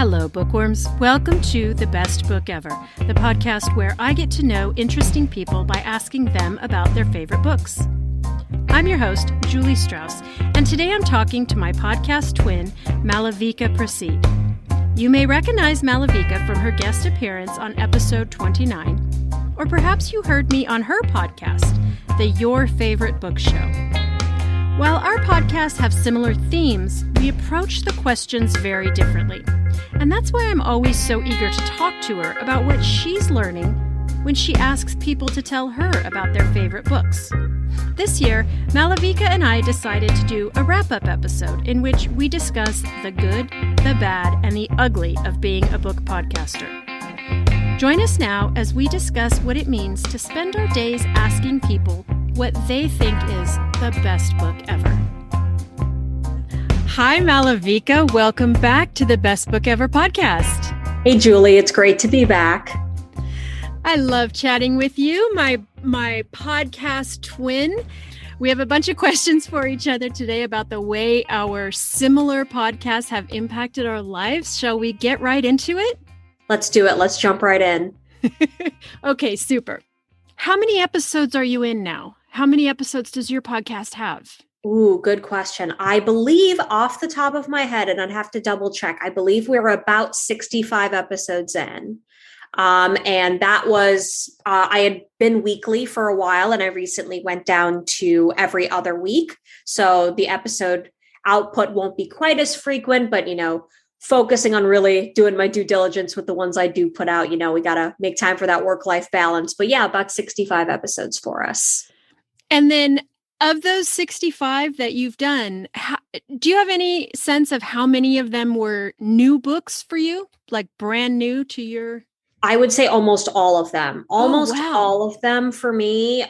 Hello, bookworms. Welcome to The Best Book Ever, the podcast where I get to know interesting people by asking them about their favorite books. I'm your host, Julie Strauss, and today I'm talking to my podcast twin, Malavika Praseed. You may recognize Malavika from her guest appearance on episode 29, or perhaps you heard me on her podcast, the Your Favorite Book Show. While our podcasts have similar themes, we approach the questions very differently. And that's why I'm always so eager to talk to her about what she's learning when she asks people to tell her about their favorite books. This year, Malavika and I decided to do a wrap-up episode in which we discuss the good, the bad, and the ugly of being a book podcaster. Join us now as we discuss what it means to spend our days asking people what they think is the best book ever. Hi, Malavika. Welcome back to the Best Book Ever podcast. Hey, Julie. It's great to be back. I love chatting with you, my podcast twin. We have a bunch of questions for each other today about the way our similar podcasts have impacted our lives. Shall we get right into it? Let's do it. Let's jump right in. Okay, super. How many episodes are you in now? How many episodes does your podcast have? Ooh, good question. I believe off the top of my head, and I'd have to double check, I believe we're about 65 episodes in. And that was, I had been weekly for a while, and I recently went down to every other week. So the episode output won't be quite as frequent, but, focusing on really doing my due diligence with the ones I do put out, we got to make time for that work-life balance. But yeah, about 65 episodes for us. And then of those 65 that you've done, do you have any sense of how many of them were new books for you? Like brand new to your... I would say almost all of them. Almost Oh, wow. all of them for me.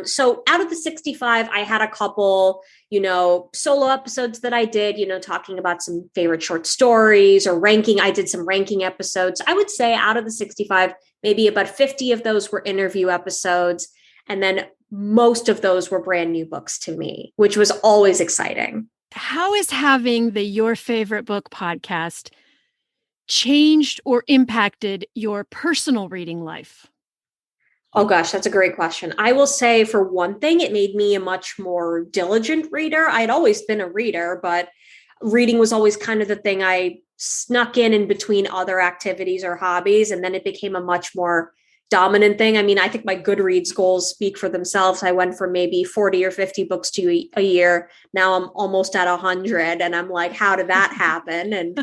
So out of the 65, I had a couple, solo episodes that I did, talking about some favorite short stories or ranking. I did some ranking episodes. I would say out of the 65, maybe about 50 of those were interview episodes. And then most of those were brand new books to me, which was always exciting. How is having the Your Favorite Book podcast changed or impacted your personal reading life? Oh gosh, that's a great question. I will say for one thing, it made me a much more diligent reader. I'd always been a reader, but reading was always kind of the thing I snuck in between other activities or hobbies. And then it became a much more dominant thing. I mean, I think my Goodreads goals speak for themselves. I went from maybe 40 or 50 books to a year. Now I'm almost at 100. And I'm like, how did that happen?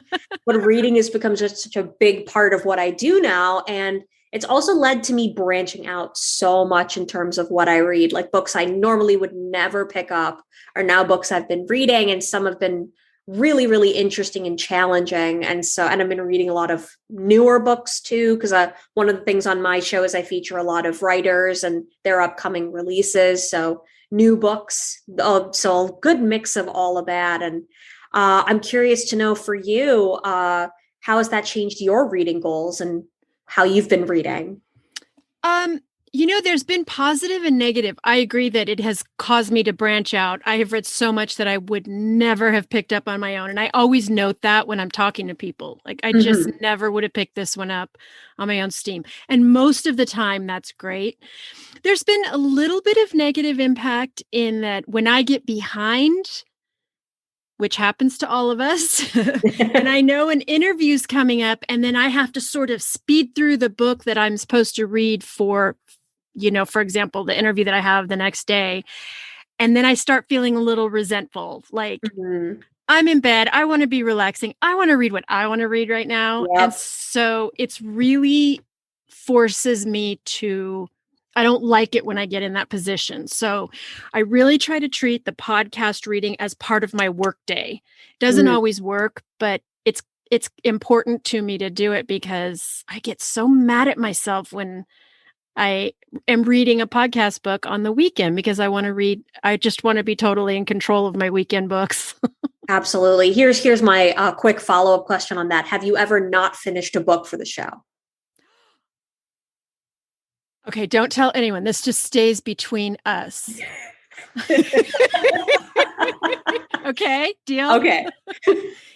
But reading has become just such a big part of what I do now. And it's also led to me branching out so much in terms of what I read. Like books I normally would never pick up are now books I've been reading. And some have been really, really interesting and challenging. And I've been reading a lot of newer books too, because one of the things on my show is I feature a lot of writers and their upcoming releases. So new books, so a good mix of all of that. And I'm curious to know for you, how has that changed your reading goals and how you've been reading? There's been positive and negative. I agree that it has caused me to branch out. I have read so much that I would never have picked up on my own. And I always note that when I'm talking to people, like I just never would have picked this one up on my own steam. And most of the time, that's great. There's been a little bit of negative impact in that when I get behind, which happens to all of us, and I know an interview's coming up, and then I have to sort of speed through the book that I'm supposed to read for example, the interview that I have the next day. And then I start feeling a little resentful, like I'm in bed. I want to be relaxing. I want to read what I want to read right now. Yep. And so it's really forces me to, I don't like it when I get in that position. So I really try to treat the podcast reading as part of my work day. Doesn't always work, but it's important to me to do it because I get so mad at myself when I am reading a podcast book on the weekend because I just want to be totally in control of my weekend books. Absolutely. Here's my quick follow-up question on that. Have you ever not finished a book for the show? Okay, don't tell anyone. This just stays between us. Okay, deal? Okay.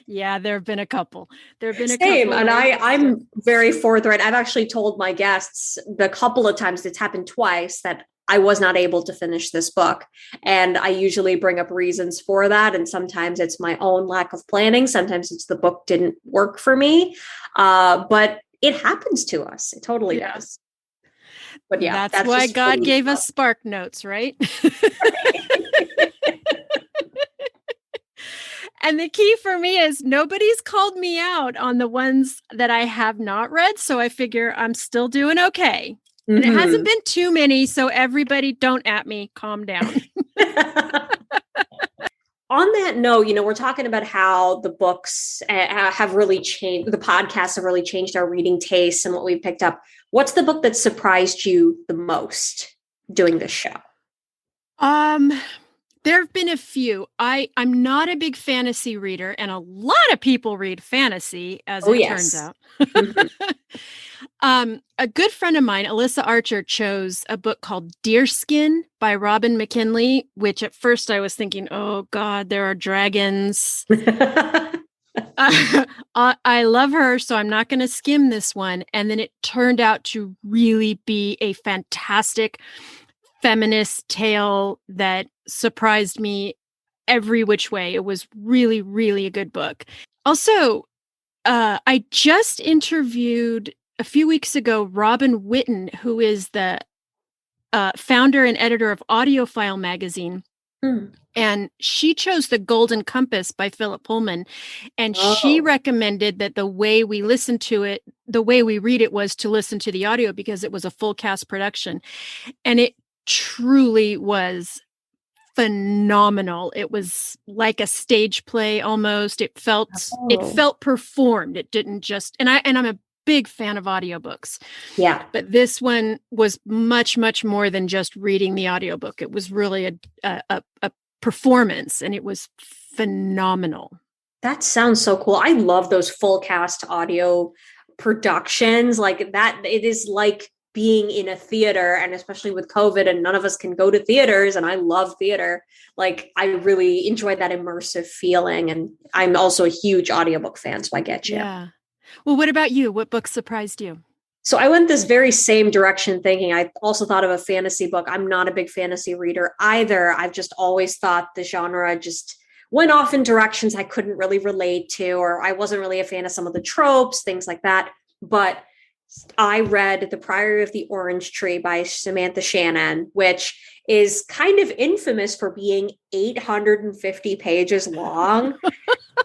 Yeah, there have been a couple. There have been a Same. couple And where I'm very forthright. I've actually told my guests the couple of times, it's happened twice, that I was not able to finish this book. And I usually bring up reasons for that. And sometimes it's my own lack of planning. Sometimes it's the book didn't work for me. But it happens to us. It totally does. But yeah, that's that's why just God funny gave stuff. us spark notes, right? And the key for me is nobody's called me out on the ones that I have not read. So I figure I'm still doing okay. And it hasn't been too many. So everybody don't at me, calm down. On that note, we're talking about how the books have really changed, the podcasts have really changed our reading tastes and what we picked up. What's the book that surprised you the most doing this show? There have been a few. I'm not a big fantasy reader, and a lot of people read fantasy, as it turns out. A good friend of mine, Alyssa Archer, chose a book called Deerskin by Robin McKinley, which at first I was thinking, oh God, there are dragons. I love her, so I'm not going to skim this one. And then it turned out to really be a fantastic feminist tale that surprised me every which way. It was really, really a good book. Also, I just interviewed a few weeks ago Robin Whitten, who is the founder and editor of AudioFile magazine. And she chose The Golden Compass by Philip Pullman. And she recommended that the way we listen to it, the way we read it, was to listen to the audio because it was a full cast production. And it truly was phenomenal. It was like a stage play almost. It felt performed. It didn't just, and I'm a big fan of audiobooks. Yeah. But this one was much, much more than just reading the audiobook. It was really a performance, and it was phenomenal. That sounds so cool. I love those full cast audio productions like that. It is like being in a theater, and especially with COVID and none of us can go to theaters, and I love theater. Like, I really enjoy that immersive feeling, and I'm also a huge audiobook fan, so I get you. Yeah. Well, what about you? What book surprised you? So I went this very same direction thinking. I also thought of a fantasy book. I'm not a big fantasy reader either. I've just always thought the genre just went off in directions I couldn't really relate to, or I wasn't really a fan of some of the tropes, things like that. But I read The Priory of the Orange Tree by Samantha Shannon, which is kind of infamous for being 850 pages long.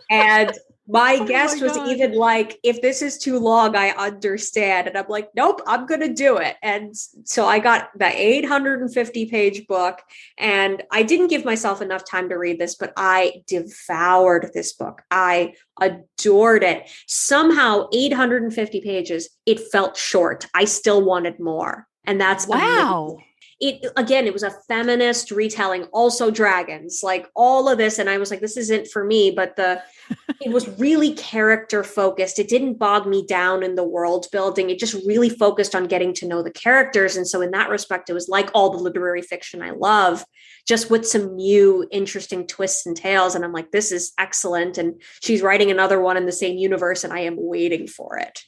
And my guest was even like, if this is too long, I understand. And I'm like, nope, I'm going to do it. And so I got the 850 page book, and I didn't give myself enough time to read this, but I devoured this book. I adored it. Somehow 850 pages, it felt short. I still wanted more. And that's wow. Amazing. It was a feminist retelling, also dragons, like all of this. And I was like, this isn't for me, but it was really character focused. It didn't bog me down in the world building. It just really focused on getting to know the characters. And so in that respect, it was like all the literary fiction I love, just with some new interesting twists and tales. And I'm like, this is excellent. And she's writing another one in the same universe, and I am waiting for it.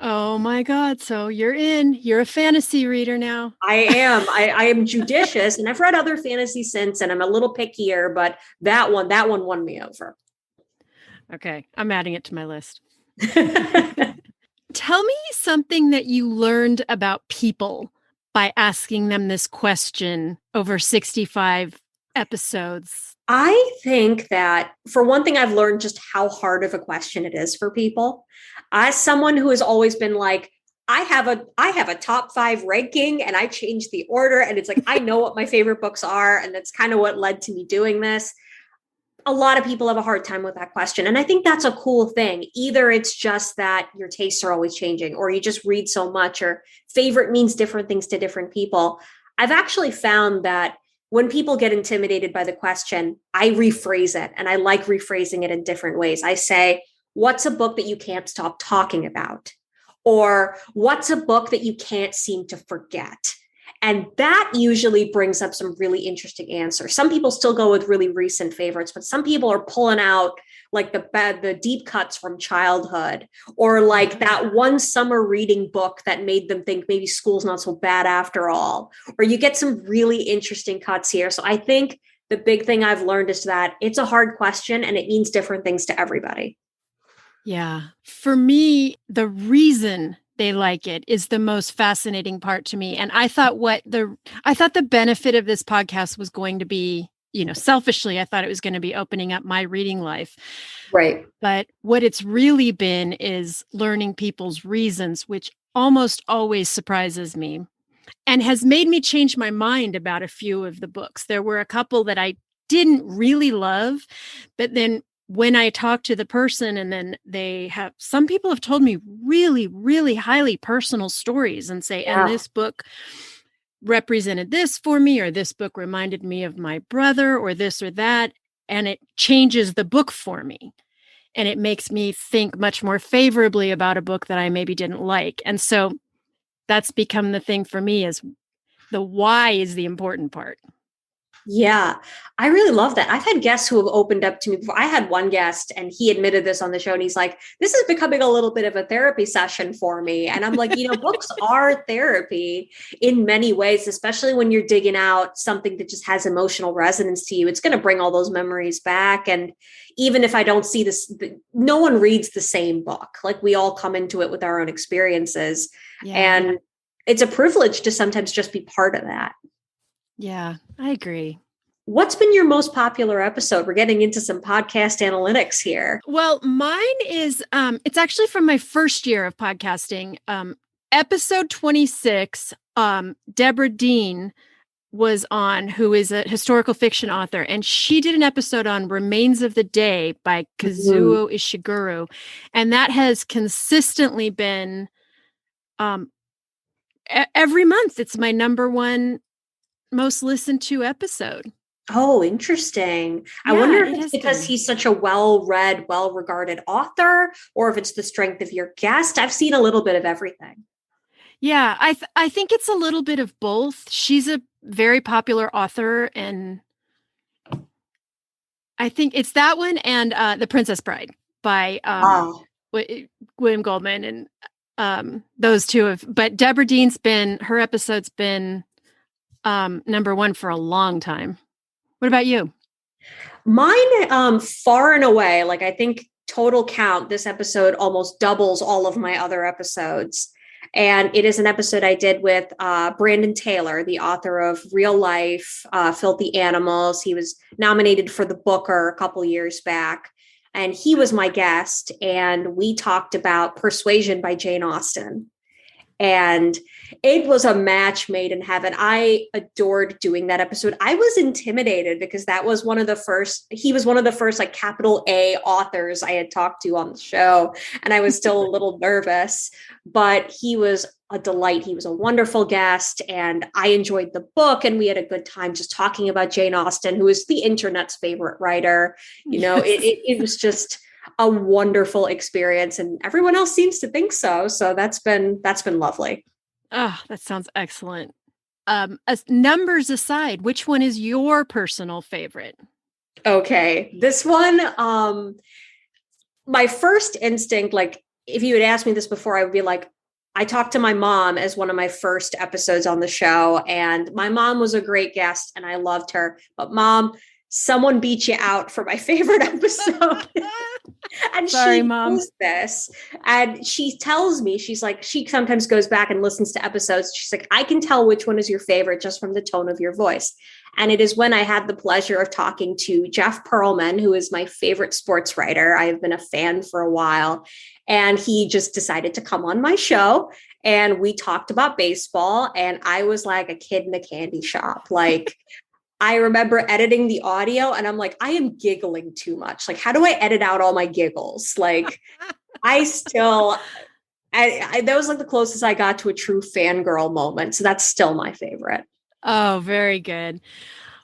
Oh my God. So you're a fantasy reader now. I am. I am judicious, and I've read other fantasy since, and I'm a little pickier, but that one won me over. Okay. I'm adding it to my list. Tell me something that you learned about people by asking them this question over 65 episodes. I think that, for one thing, I've learned just how hard of a question it is for people. As someone who has always been like, I have a top 5 ranking, and I change the order, and it's like, I know what my favorite books are. And that's kind of what led to me doing this. A lot of people have a hard time with that question. And I think that's a cool thing. Either it's just that your tastes are always changing, or you just read so much, or favorite means different things to different people. I've actually found that when people get intimidated by the question, I rephrase it, and I like rephrasing it in different ways. I say, what's a book that you can't stop talking about? Or what's a book that you can't seem to forget? And that usually brings up some really interesting answers. Some people still go with really recent favorites, but some people are pulling out like the deep cuts from childhood, or like that one summer reading book that made them think maybe school's not so bad after all. Or you get some really interesting cuts here. So I think the big thing I've learned is that it's a hard question and it means different things to everybody. Yeah. For me, the reason they like it is the most fascinating part to me. And I thought the benefit of this podcast was going to be, selfishly, I thought it was going to be opening up my reading life. Right. But what it's really been is learning people's reasons, which almost always surprises me and has made me change my mind about a few of the books. There were a couple that I didn't really love, but then when I talk to the person and then some people have told me really, really highly personal stories and say, and this book represented this for me, or this book reminded me of my brother, or this or that. And it changes the book for me. And it makes me think much more favorably about a book that I maybe didn't like. And so that's become the thing for me, is the why is the important part. Yeah, I really love that. I've had guests who have opened up to me before. I had one guest and he admitted this on the show and he's like, this is becoming a little bit of a therapy session for me. And I'm like, books are therapy in many ways, especially when you're digging out something that just has emotional resonance to you. It's going to bring all those memories back. And even if I don't see this, no one reads the same book. Like, we all come into it with our own experiences. Yeah. And it's a privilege to sometimes just be part of that. Yeah, I agree. What's been your most popular episode? We're getting into some podcast analytics here. Well, mine is, it's actually from my first year of podcasting. Episode 26, Deborah Dean was on, who is a historical fiction author, and she did an episode on Remains of the Day by Kazuo Ishiguro. And that has consistently been, every month, it's my number one most listened to episode. Oh, interesting. Yeah, I wonder if it's because he's such a well-read, well-regarded author, or if it's the strength of your guest. I've seen a little bit of everything. Yeah, I think it's a little bit of both. She's a very popular author, and I think it's that one and The Princess Bride by William Goldman, and those two but Deborah Dean's her episode's been number one for a long time. What about you? Mine, far and away, like, I think total count, this episode almost doubles all of my other episodes. And it is an episode I did with Brandon Taylor, the author of Real Life, Filthy Animals. He was nominated for the Booker a couple years back. And he was my guest. And we talked about Persuasion by Jane Austen. And it was a match made in heaven. I adored doing that episode. I was intimidated because he was one of the first like capital A authors I had talked to on the show. And I was still a little nervous, but he was a delight. He was a wonderful guest and I enjoyed the book, and we had a good time just talking about Jane Austen, who is the internet's favorite writer. It was just a wonderful experience, and everyone else seems to think so. So that's been lovely. Oh, that sounds excellent. As numbers aside, which one is your personal favorite? Okay, this one, my first instinct, like, if you had asked me this before, I would be like, I talked to my mom as one of my first episodes on the show, and my mom was a great guest and I loved her. But Mom, someone beat you out for my favorite episode. And Sorry, she Mom. knows this. And she tells me, she's like, she sometimes goes back and listens to episodes. She's like, I can tell which one is your favorite just from the tone of your voice. And it is when I had the pleasure of talking to Jeff Pearlman, who is my favorite sports writer. I have been a fan for a while. And he just decided to come on my show. And we talked about baseball. And I was like a kid in a candy shop. Like, I remember editing the audio and I'm like, I am giggling too much. Like, how do I edit out all my giggles? Like, that was like the closest I got to a true fangirl moment. So that's still my favorite. Oh, very good.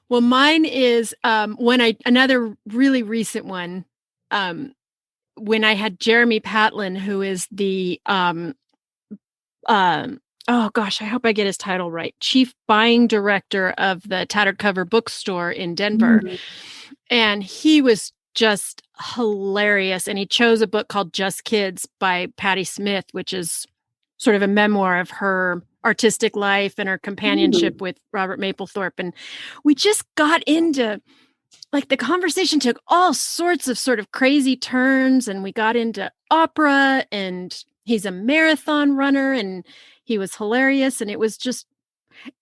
Well, mine is another really recent one. When I had Jeremy Patlin, who is the oh gosh, I hope I get his title right. Chief buying director of the Tattered Cover bookstore in Denver. Mm. And he was just hilarious. And he chose a book called Just Kids by Patti Smith, which is sort of a memoir of her artistic life and her companionship Mm. with Robert Mapplethorpe. And we just got into like the conversation took all sorts of sort of crazy turns, and we got into opera, and he's a marathon runner, and he was hilarious. And it was just,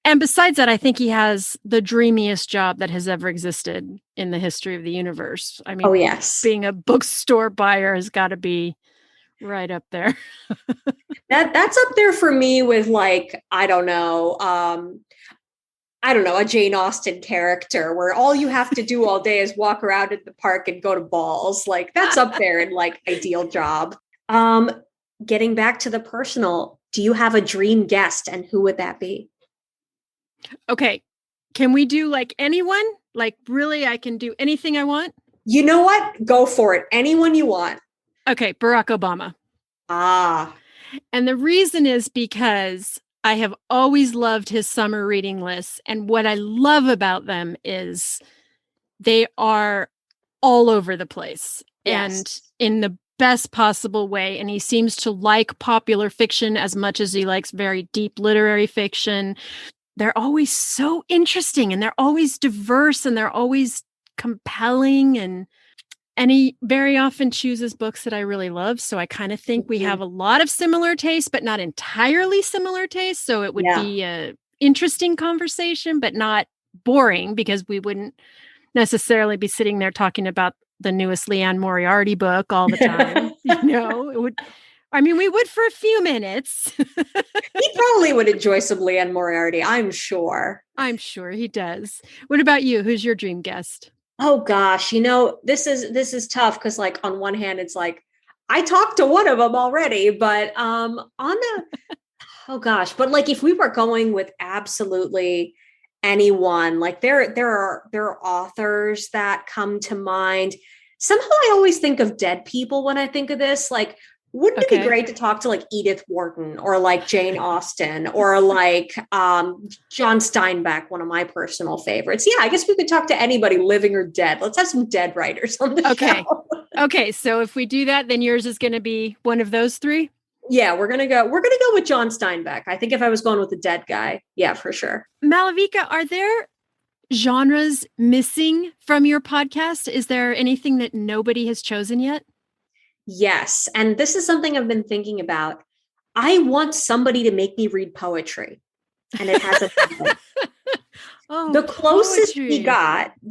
and besides that, I think he has the dreamiest job that has ever existed in the history of the universe. I Oh, mean, yes. being a bookstore buyer has got to be right up there. That's up there for me with like, I don't know, a Jane Austen character where all you have to do all day is walk around in the park and go to balls. Like that's up there in like ideal job. Um, Getting back to the personal, do you have a dream guest and who would that be? Okay. Can we do like anyone? Like, really, I can do anything I want? You know what? Go for it. Anyone you want. Okay. Barack Obama. Ah, And the reason is because I have always loved his summer reading lists. And what I love about them is they are all over the place and yes. in the best possible way. And he seems to like popular fiction as much as he likes very deep literary fiction. They're always so interesting and they're always diverse and they're always compelling. And he very often chooses books that I really love. So I kind of think we Mhm. have a lot of similar tastes, but not entirely similar tastes. So it would Yeah. be a interesting conversation, but not boring because we wouldn't necessarily be sitting there talking about the newest Leanne Moriarty book all the time. It would, I mean, we would for a few minutes. He probably would enjoy some Leanne Moriarty, I'm sure. I'm sure he does. What about you? Who's your dream guest? Oh gosh, this is tough because like on one hand it's like I talked to one of them already, but on the oh gosh, but like if we were going with absolutely anyone, like there are authors that come to mind. Somehow I always think of dead people when I think of this. Like, wouldn't it be Okay. great to talk to like Edith Wharton or like Jane Austen or like John Steinbeck, one of my personal favorites? Yeah, I guess we could talk to anybody living or dead. Let's have some dead writers on the Okay. show. Okay. So if we do that, then yours is going to be one of those three. Yeah, we're gonna go with John Steinbeck. I think if I was going with the dead guy, yeah, for sure. Malavika, are there genres missing from your podcast? Is there anything that nobody has chosen yet? Yes. And this is something I've been thinking about. I want somebody to make me read poetry, and it hasn't happened. Oh, The poetry.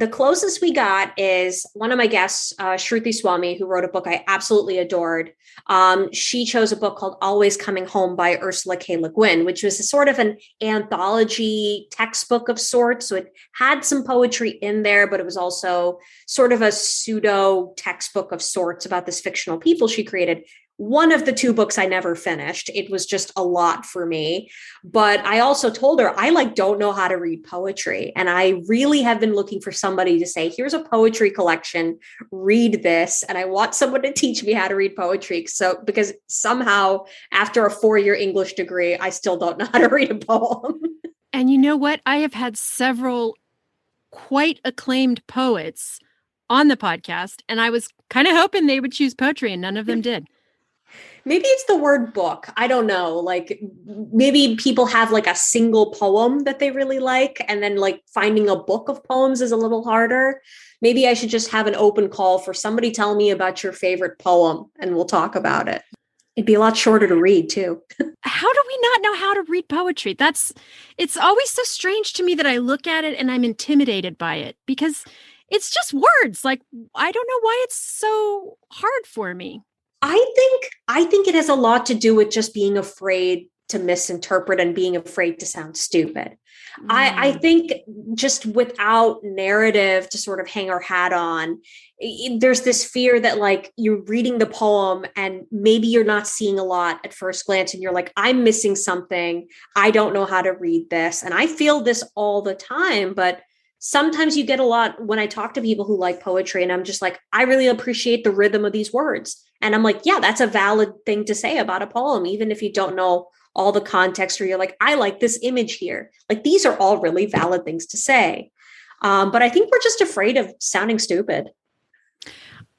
closest we got is one of my guests, Shruti Swami, who wrote a book I absolutely adored. She chose a book called Always Coming Home by Ursula K. Le Guin, which was a sort of an anthology textbook of sorts. So it had some poetry in there, but it was also sort of a pseudo textbook of sorts about this fictional people she created. One of the two books I never finished. It was just a lot for me. But I also told her I like don't know how to read poetry. And I really have been looking for somebody to say, here's a poetry collection, read this. And I want someone to teach me how to read poetry. So because somehow after a 4-year English degree, I still don't know how to read a poem. And you know what? I have had several quite acclaimed poets on the podcast, and I was kind of hoping they would choose poetry, and none of them did. Maybe it's the word book. I don't know. Like maybe people have like a single poem that they really like, and then like finding a book of poems is a little harder. Maybe I should just have an open call for somebody tell me about your favorite poem and we'll talk about it. It'd be a lot shorter to read too. How do we not know how to read poetry? It's always so strange to me that I look at it and I'm intimidated by it because it's just words. Like, I don't know why it's so hard for me. I think it has a lot to do with just being afraid to misinterpret and being afraid to sound stupid. I Mm. think just without narrative to sort of hang our hat on, there's this fear that like you're reading the poem and maybe you're not seeing a lot at first glance and you're like, I'm missing something. I don't know how to read this. And I feel this all the time, but sometimes you get a lot when I talk to people who like poetry and I'm just like, I really appreciate the rhythm of these words. And I'm like, yeah, that's a valid thing to say about a poem, even if you don't know all the context where you're like, I like this image here. Like these are all really valid things to say. But I think we're just afraid of sounding stupid.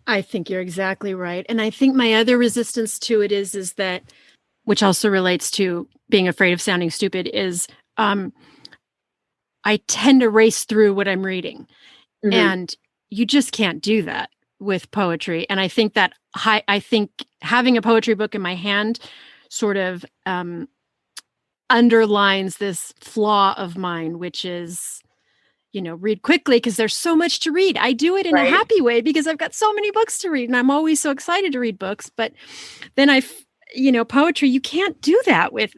I think you're exactly right. And I think my other resistance to it is that, which also relates to being afraid of sounding stupid, is I tend to race through what I'm reading. Mm-hmm. And you just can't do that with poetry. And I think that I think having a poetry book in my hand sort of underlines this flaw of mine, which is, read quickly because there's so much to read. I do it in a happy way because I've got so many books to read and I'm always so excited to read books. But then poetry, you can't do that with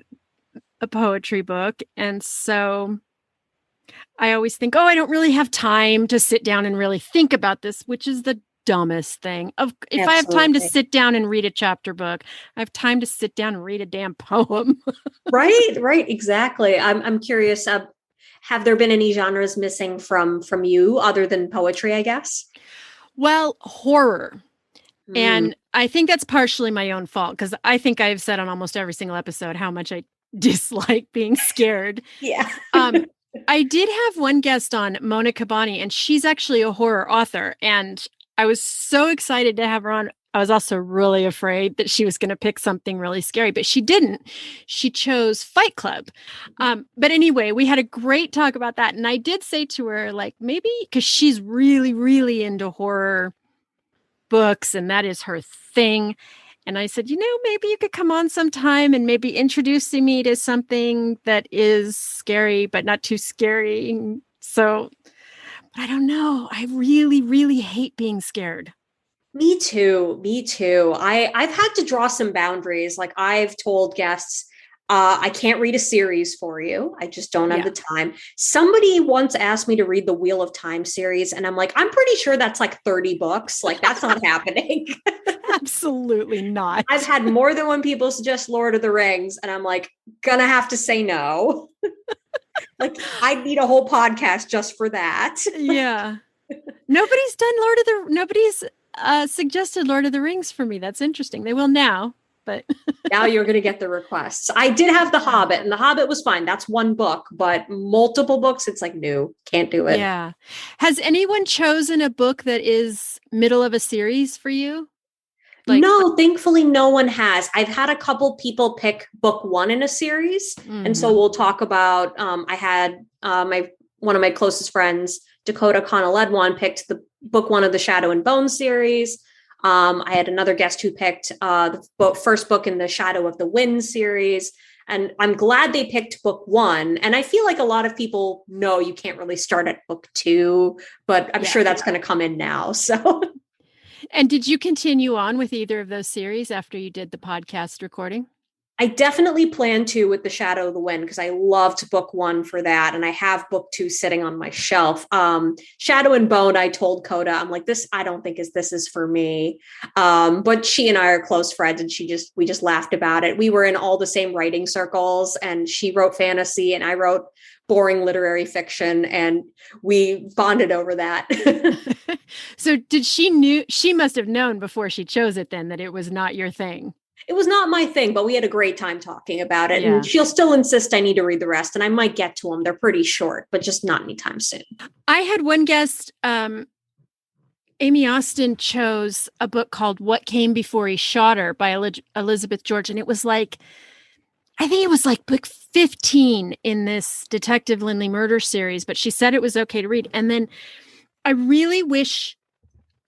a poetry book. And so I always think, I don't really have time to sit down and really think about this, which is the dumbest thing. If Absolutely. I have time to sit down and read a chapter book, I have time to sit down and read a damn poem. Right. Exactly. I'm curious. Have there been any genres missing from you other than poetry, I guess? Well, horror. And I think that's partially my own fault because I think I've said on almost every single episode how much I dislike being scared. Yeah. I did have one guest on, Mona Kabani, and she's actually a horror author. And I was so excited to have her on. I was also really afraid that she was going to pick something really scary, but she didn't. She chose Fight Club. But anyway, we had a great talk about that. And I did say to her, like, maybe because she's really, really into horror books and that is her thing. And I said, maybe you could come on sometime and maybe introducing me to something that is scary, but not too scary. So, but I don't know. I really, really hate being scared. Me too. I've had to draw some boundaries. Like I've told guests, I can't read a series for you. I just don't have the time. Somebody once asked me to read the Wheel of Time series. And I'm like, I'm pretty sure that's like 30 books. Like that's not happening. Absolutely not. I've had more than one people suggest Lord of the Rings. And I'm like, gonna have to say no. Like I'd need a whole podcast just for that. Yeah. Nobody's suggested Lord of the Rings for me. That's interesting. They will now. But now you're going to get the requests. I did have The Hobbit and The Hobbit was fine. That's one book, but multiple books, it's like, no, can't do it. Yeah. Has anyone chosen a book that is middle of a series for you? No, thankfully no one has. I've had a couple people pick book one in a series. Mm-hmm. And so we'll talk about, I had one of my closest friends, Dakota Connell-Ledwan, picked the book one of the Shadow and Bone series. I had another guest who picked the first book in the Shadow of the Wind series. And I'm glad they picked book one. And I feel like a lot of people know you can't really start at book two, but I'm sure that's going to come in now. So. And did you continue on with either of those series after you did the podcast recording? I definitely plan to with the Shadow of the Wind because I loved book one for that. And I have book two sitting on my shelf. Shadow and Bone, I told Coda, I'm like, I don't think this is for me. But she and I are close friends and we just laughed about it. We were in all the same writing circles and she wrote fantasy and I wrote boring literary fiction and we bonded over that. So she must have known before she chose it then that it was not your thing. It was not my thing, but we had a great time talking about it. Yeah. And she'll still insist I need to read the rest. And I might get to them. They're pretty short, but just not anytime soon. I had one guest, Amy Austen, chose a book called What Came Before He Shot Her by Elizabeth George. And it was like, I think it was like book 15 in this Detective Lindley murder series, but she said it was okay to read. And then I really wish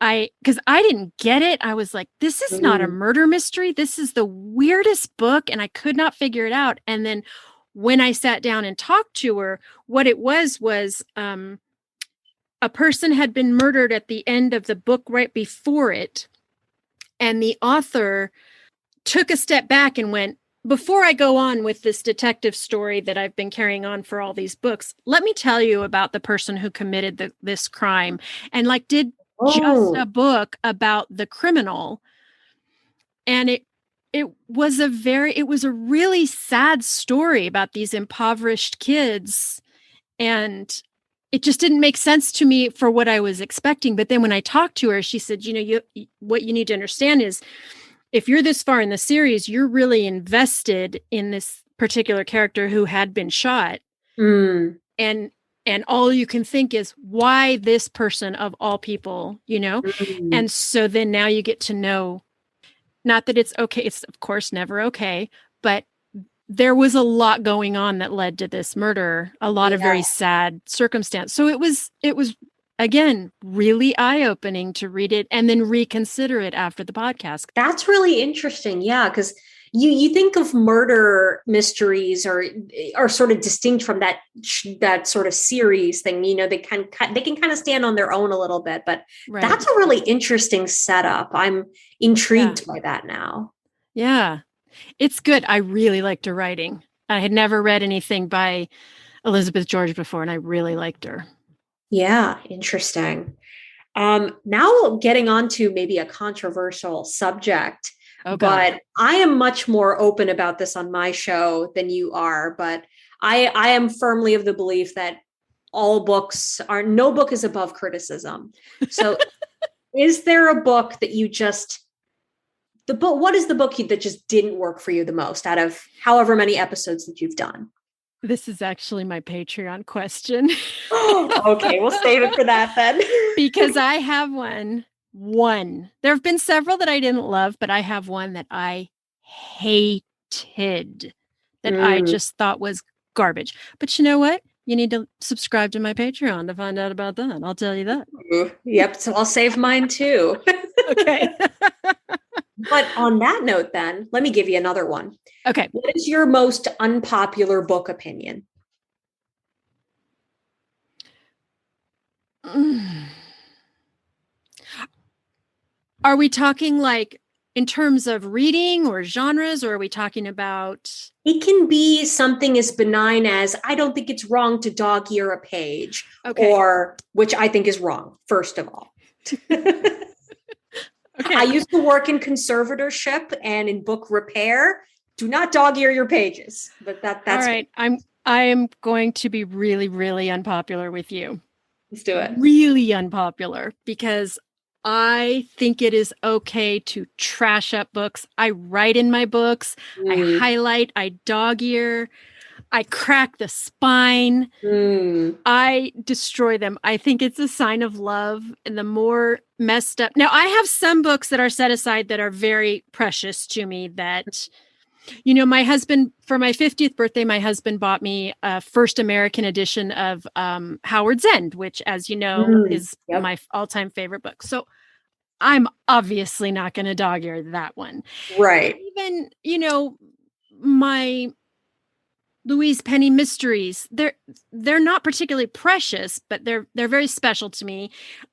because I didn't get it. I was like, this is not a murder mystery. This is the weirdest book. And I could not figure it out. And then when I sat down and talked to her, what it was a person had been murdered at the end of the book right before it. And the author took a step back and went, before I go on with this detective story that I've been carrying on for all these books, let me tell you about the person who committed this crime and did just a book about the criminal. And it was a really sad story about these impoverished kids. And it just didn't make sense to me for what I was expecting. But then when I talked to her, she said, what you need to understand is if you're this far in the series, you're really invested in this particular character who had been shot. Mm. And all you can think is, why this person of all people, Mm. And so then now you get to know, not that it's okay. It's of course never okay, but there was a lot going on that led to this murder, a lot of very sad circumstance. So it was again, really eye-opening to read it and then reconsider it after the podcast. That's really interesting. Yeah, because you think of murder mysteries are sort of distinct from that sort of series thing. They can kind of stand on their own a little bit, but that's a really interesting setup. I'm intrigued by that now. Yeah, it's good. I really liked her writing. I had never read anything by Elizabeth George before, and I really liked her. Yeah, interesting. Now getting on to maybe a controversial subject. But I am much more open about this on my show than you are. But I am firmly of the belief that no book is above criticism. So is there a book that what is the book that just didn't work for you the most out of however many episodes that you've done? This is actually my Patreon question. Okay, we'll save it for that then. Because I have one. There have been several that I didn't love, but I have one that I hated, that I just thought was garbage. But you know what? You need to subscribe to my Patreon to find out about that. I'll tell you that. Yep. So I'll save mine too. Okay. But on that note, then, let me give you another one. Okay. What is your most unpopular book opinion? Are we talking like in terms of reading or genres, or are we talking about? It can be something as benign as, I don't think it's wrong to dog ear a page, or which I think is wrong, first of all. I used to work in conservatorship and in book repair. Do not dog ear your pages. But that's all right. I am going to be really, really unpopular with you. Let's do it. Really unpopular, because I think it is okay to trash up books. I write in my books. I highlight. I dog ear. I crack the spine. I destroy them. I think it's a sign of love. And the more messed up. Now, I have some books that are set aside that are very precious to me that, my husband, for my 50th birthday, my husband bought me a first American edition of Howard's End, which, as you know, is my all-time favorite book. So I'm obviously not going to dog ear that one. Right. Even, my Louise Penny mysteries, they're not particularly precious, but they're very special to me.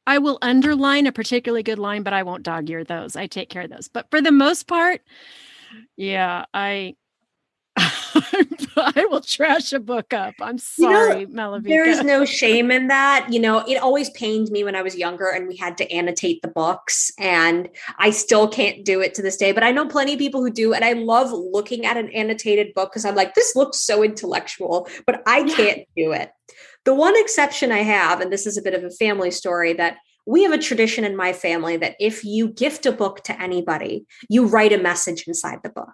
I will underline a particularly good line, but I won't dog ear those. I take care of those. But for the most part, yeah, I will trash a book up. I'm sorry, Malavika. There's no shame in that. It always pained me when I was younger and we had to annotate the books, and I still can't do it to this day, but I know plenty of people who do. And I love looking at an annotated book because I'm like, this looks so intellectual, but I can't do it. The one exception I have, and this is a bit of a family story, that we have a tradition in my family that if you gift a book to anybody, you write a message inside the book.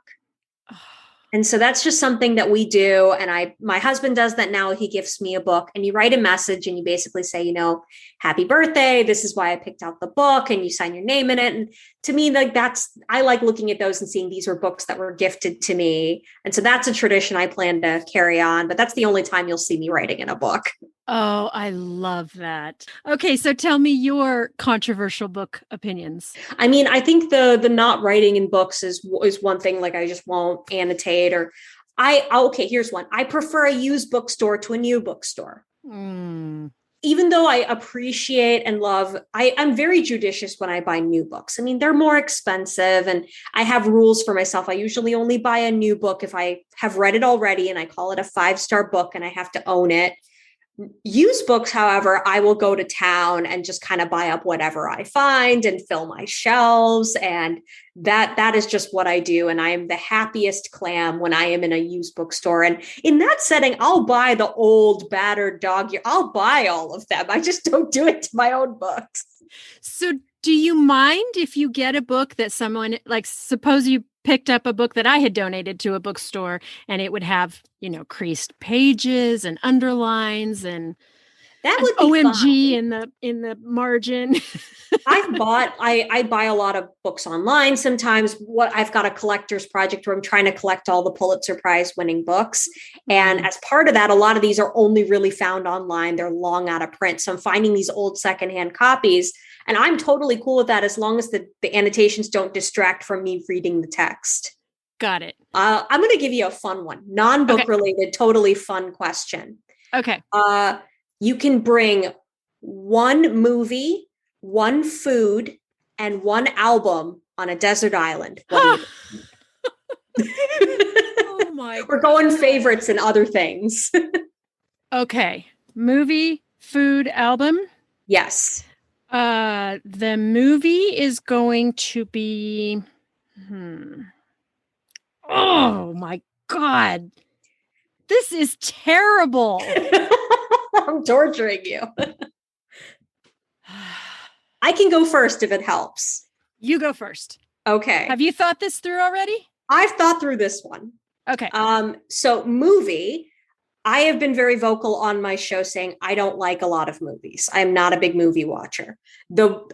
And so that's just something that we do. And my husband does that now. He gifts me a book and you write a message and you basically say, happy birthday. This is why I picked out the book, and you sign your name in it. And to me, I like looking at those and seeing these are books that were gifted to me. And so that's a tradition I plan to carry on, but that's the only time you'll see me writing in a book. Oh, I love that. Okay, so tell me your controversial book opinions. I mean, I think the not writing in books is one thing. Like, I just won't annotate, or okay, here's one. I prefer a used bookstore to a new bookstore. Even though I appreciate and love, I'm very judicious when I buy new books. I mean, they're more expensive and I have rules for myself. I usually only buy a new book if I have read it already and I call it a 5-star book and I have to own it. Used books, however, I will go to town and just kind of buy up whatever I find and fill my shelves. And that is just what I do. And I am the happiest clam when I am in a used bookstore. And in that setting, I'll buy the old battered dog ear. I'll buy all of them. I just don't do it to my own books. So Do you mind if you get a book that someone, like, suppose you picked up a book that I had donated to a bookstore and it would have, creased pages and underlines and That an would be OMG fine. in the margin. I buy a lot of books online sometimes. What I've got a collector's project where I'm trying to collect all the Pulitzer Prize winning books. And as part of that, a lot of these are only really found online. They're long out of print. So I'm finding these old secondhand copies. And I'm totally cool with that as long as the annotations don't distract from me reading the text. Got it. I'm going to give you a fun one, non-book related, totally fun question. Okay. You can bring one movie, one food, and one album on a desert island. What do you Oh my We're going favorites and other things. Okay. Movie, food, album. Yes. The movie is going to be Oh my God. This is terrible. I'm torturing you. I can go first if it helps. You go first. Okay. Have you thought this through already? I've thought through this one. Okay. So movie, I have been very vocal on my show saying I don't like a lot of movies. I'm not a big movie watcher.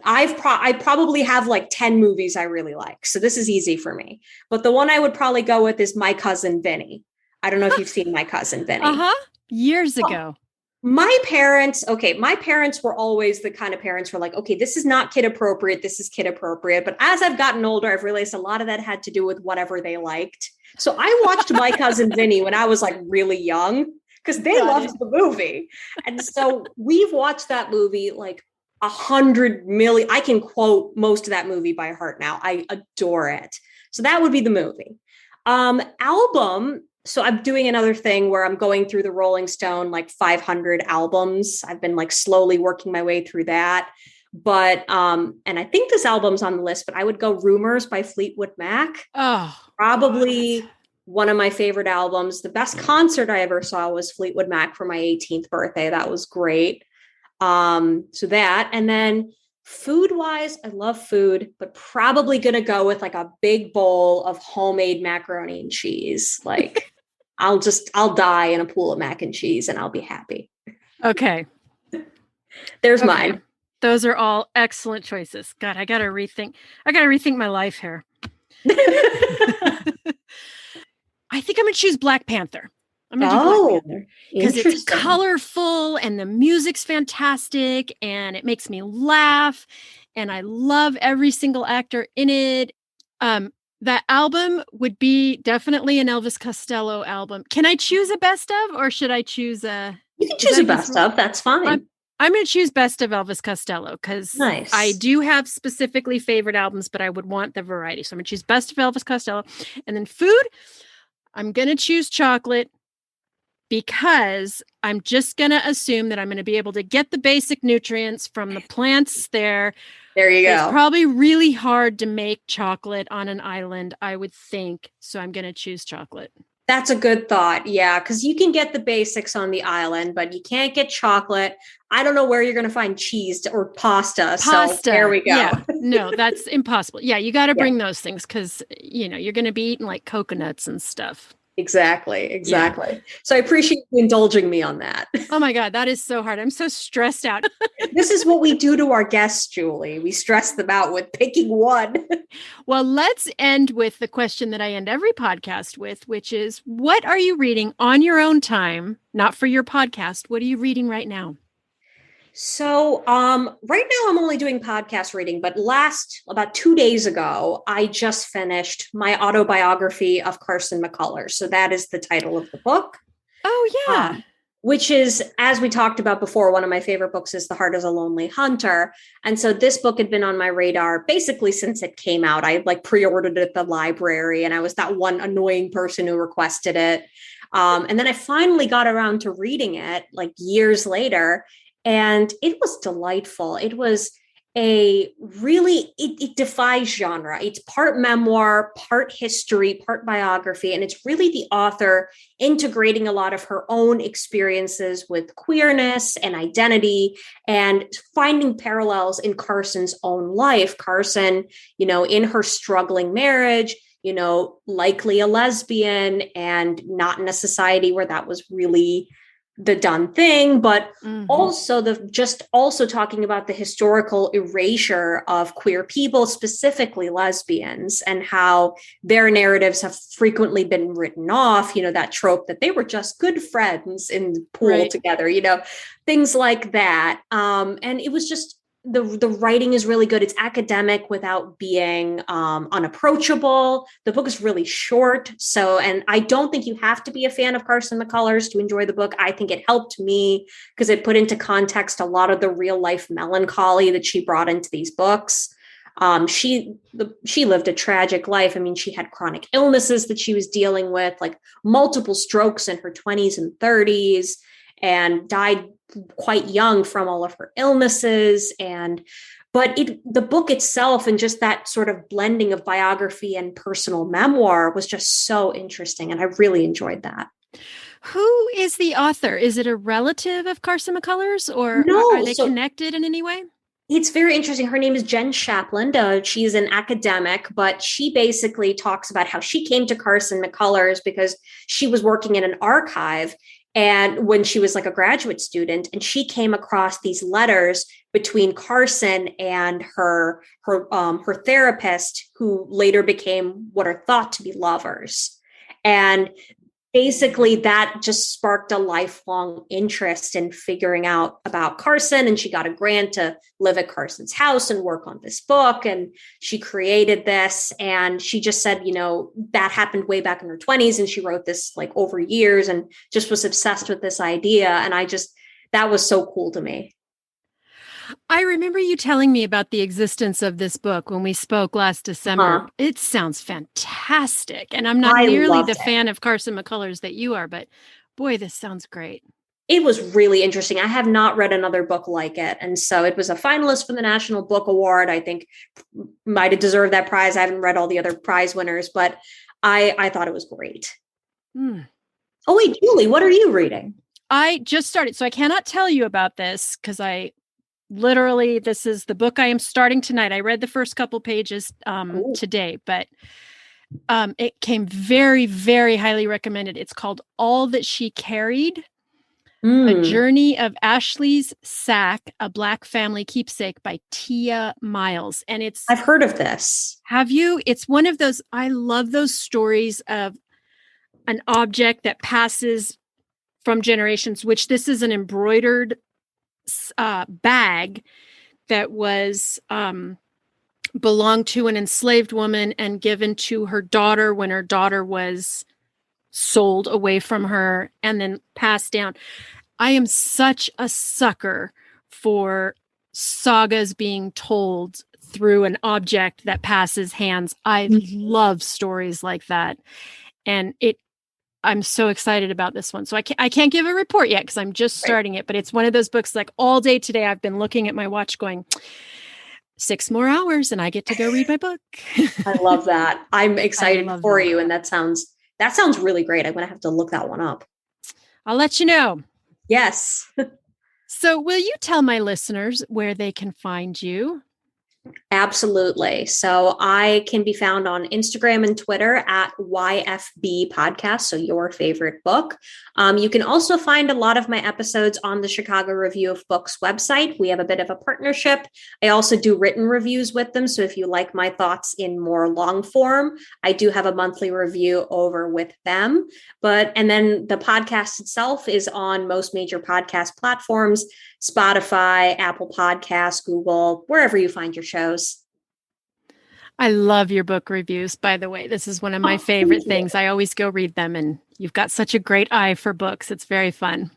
I probably have like 10 movies I really like. So this is easy for me. But the one I would probably go with is My Cousin Vinny. I don't know if you've seen My Cousin Vinny. Years ago. My parents were always the kind of parents who were like, okay, this is not kid appropriate. This is kid appropriate. But as I've gotten older, I've realized a lot of that had to do with whatever they liked. So I watched My Cousin Vinny when I was like really young because they loved the movie. And so we've watched that movie like 100 million. I can quote most of that movie by heart now. I adore it. So that would be the movie. Album. So I'm doing another thing where I'm going through the Rolling Stone, like 500 albums. I've been like slowly working my way through that. But, and I think this album's on the list, but I would go Rumors by Fleetwood Mac. Oh, probably one of my favorite albums. The best concert I ever saw was Fleetwood Mac for my 18th birthday. That was great. So that, and then food wise, I love food, but probably going to go with like a big bowl of homemade macaroni and cheese. Like I'll die in a pool of mac and cheese and I'll be happy. Okay. There's mine. Those are all excellent choices. God, I got to rethink my life here. I think I'm going to choose Black Panther. I'm going to do Black Panther because it's colorful and the music's fantastic and it makes me laugh and I love every single actor in it. That album would be definitely an Elvis Costello album. Can I choose a best of or should I choose a... You can choose a best of. That's fine. I'm going to choose best of Elvis Costello because I do have specifically favorite albums, but I would want the variety. So I'm going to choose best of Elvis Costello. And then food, I'm going to choose chocolate because I'm just going to assume that I'm going to be able to get the basic nutrients from the plants there. There you go. It's probably really hard to make chocolate on an island, I would think. So I'm going to choose chocolate. That's a good thought. Yeah, because you can get the basics on the island, but you can't get chocolate. I don't know where you're going to find cheese or pasta. So there we go. Yeah. No, that's impossible. Yeah, you got to bring those things because, you're going to be eating like coconuts and stuff. Exactly. Yeah. So I appreciate you indulging me on that. Oh my God, that is so hard. I'm so stressed out. This is what we do to our guests, Julie. We stress them out with picking one. Well, let's end with the question that I end every podcast with, which is, what are you reading on your own time, not for your podcast? What are you reading right now? So right now I'm only doing podcast reading, but about 2 days ago, I just finished my autobiography of Carson McCullers. So that is the title of the book. Oh, yeah. Which is, as we talked about before, one of my favorite books is The Heart is a Lonely Hunter. And so this book had been on my radar basically since it came out. I pre-ordered it at the library and I was that one annoying person who requested it. And then I finally got around to reading it years later. And it was delightful. it defies genre. It's part memoir, part history, part biography, and it's really the author integrating a lot of her own experiences with queerness and identity and finding parallels in Carson's own life. Carson, in her struggling marriage, likely a lesbian and not in a society where that was really the done thing, but also talking about the historical erasure of queer people, specifically lesbians, and how their narratives have frequently been written off, that trope that they were just good friends in the pool together, things like that. And it was just, the writing is really good. It's academic without being unapproachable. The book is really short. And I don't think you have to be a fan of Carson McCullers to enjoy the book. I think it helped me because it put into context a lot of the real life melancholy that she brought into these books. She lived a tragic life. I mean, she had chronic illnesses that she was dealing with, like multiple strokes in her 20s and 30s, and died quite young from all of her illnesses. But the book itself and just that sort of blending of biography and personal memoir was just so interesting. And I really enjoyed that. Who is the author? Is it a relative of Carson McCullers, or are they connected in any way? It's very interesting. Her name is Jen Shapland. She's an academic, but she basically talks about how she came to Carson McCullers because she was working in an archive. And when she was like a graduate student, and she came across these letters between Carson and her therapist, who later became what are thought to be lovers. And basically that just sparked a lifelong interest in figuring out about Carson. And she got a grant to live at Carson's house and work on this book. And she created this. And she just said, that happened way back in her 20s. And she wrote this like over years and just was obsessed with this idea. And that was so cool to me. I remember you telling me about the existence of this book when we spoke last December. It sounds fantastic. And I'm not nearly the fan of Carson McCullers that you are, but boy, this sounds great. It was really interesting. I have not read another book like it. And so it was a finalist for the National Book Award. I think might have deserved that prize. I haven't read all the other prize winners, but I thought it was great. Oh, wait, Julie, what are you reading? I just started. So I cannot tell you about this because this is the book I am starting tonight. I read the first couple pages today, but it came very, very highly recommended. It's called All That She Carried, A Journey of Ashley's Sack, A Black Family Keepsake by Tia Miles. And I've heard of this. Have you? It's one of those, I love those stories of an object that passes from generations, which this is an embroidered bag that was belonged to an enslaved woman and given to her daughter when her daughter was sold away from her and then passed down. I am such a sucker for sagas being told through an object that passes hands. I love stories like that. And I'm so excited about this one. So I can't give a report yet because I'm just starting it, but it's one of those books like all day today I've been looking at my watch going 6 more hours and I get to go read my book. I love that. I'm excited for you. And that sounds really great. I'm going to have to look that one up. I'll let you know. Yes. So will you tell my listeners where they can find you? Absolutely. So I can be found on Instagram and Twitter at YFB Podcast. So your favorite book. You can also find a lot of my episodes on the Chicago Review of Books website. We have a bit of a partnership. I also do written reviews with them. So if you like my thoughts in more long form, I do have a monthly review over with them. And then the podcast itself is on most major podcast platforms, Spotify, Apple Podcasts, Google, wherever you find your shows. I love your book reviews, by the way. This is one of my favorite things. I always go read them, and you've got such a great eye for books. It's very fun.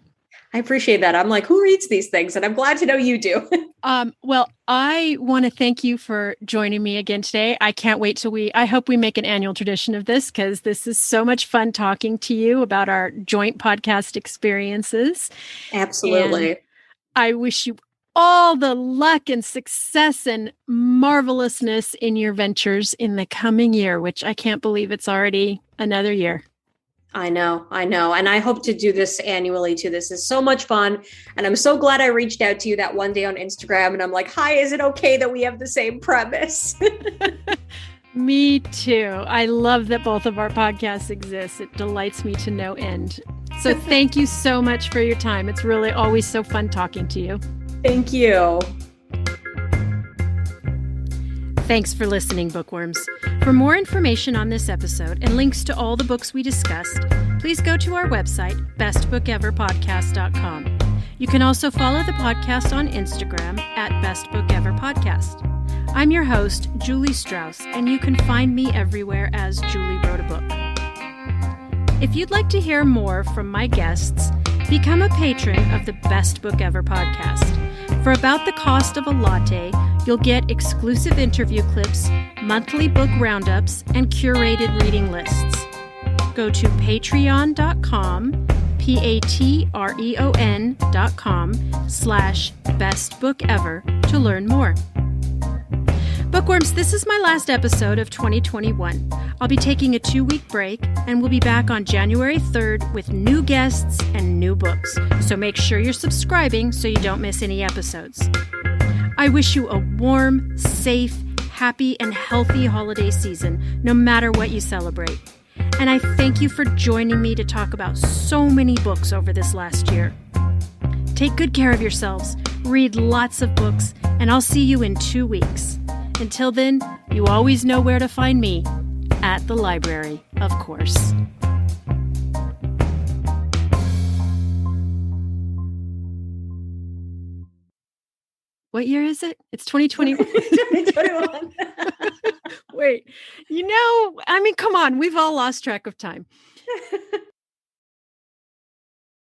I appreciate that. I'm like, who reads these things? And I'm glad to know you do. Well, I want to thank you for joining me again today. I can't wait till I hope we make an annual tradition of this because this is so much fun talking to you about our joint podcast experiences. Absolutely. And I wish you all the luck and success and marvelousness in your ventures in the coming year, which I can't believe it's already another year. I know. And I hope to do this annually too. This is so much fun. And I'm so glad I reached out to you that one day on Instagram and I'm like, hi, is it okay that we have the same premise? Me too. I love that both of our podcasts exist. It delights me to no end. So thank you so much for your time. It's really always so fun talking to you. Thank you. Thanks for listening, bookworms. For more information on this episode and links to all the books we discussed, please go to our website, bestbookeverpodcast.com. You can also follow the podcast on Instagram at bestbookeverpodcast. I'm your host, Julie Strauss, and you can find me everywhere as Julie Wrote a Book. If you'd like to hear more from my guests, become a patron of the Best Book Ever podcast. For about the cost of a latte, you'll get exclusive interview clips, monthly book roundups, and curated reading lists. Go to patreon.com, patreon.com/bestbookever to learn more. Bookworms, this is my last episode of 2021. I'll be taking a 2-week break and we'll be back on January 3rd with new guests and new books. So make sure you're subscribing so you don't miss any episodes. I wish you a warm, safe, happy, and healthy holiday season, no matter what you celebrate. And I thank you for joining me to talk about so many books over this last year. Take good care of yourselves, read lots of books, and I'll see you in 2 weeks. Until then, you always know where to find me, at the library, of course. What year is it? It's 2021. 2021. Wait, come on, we've all lost track of time.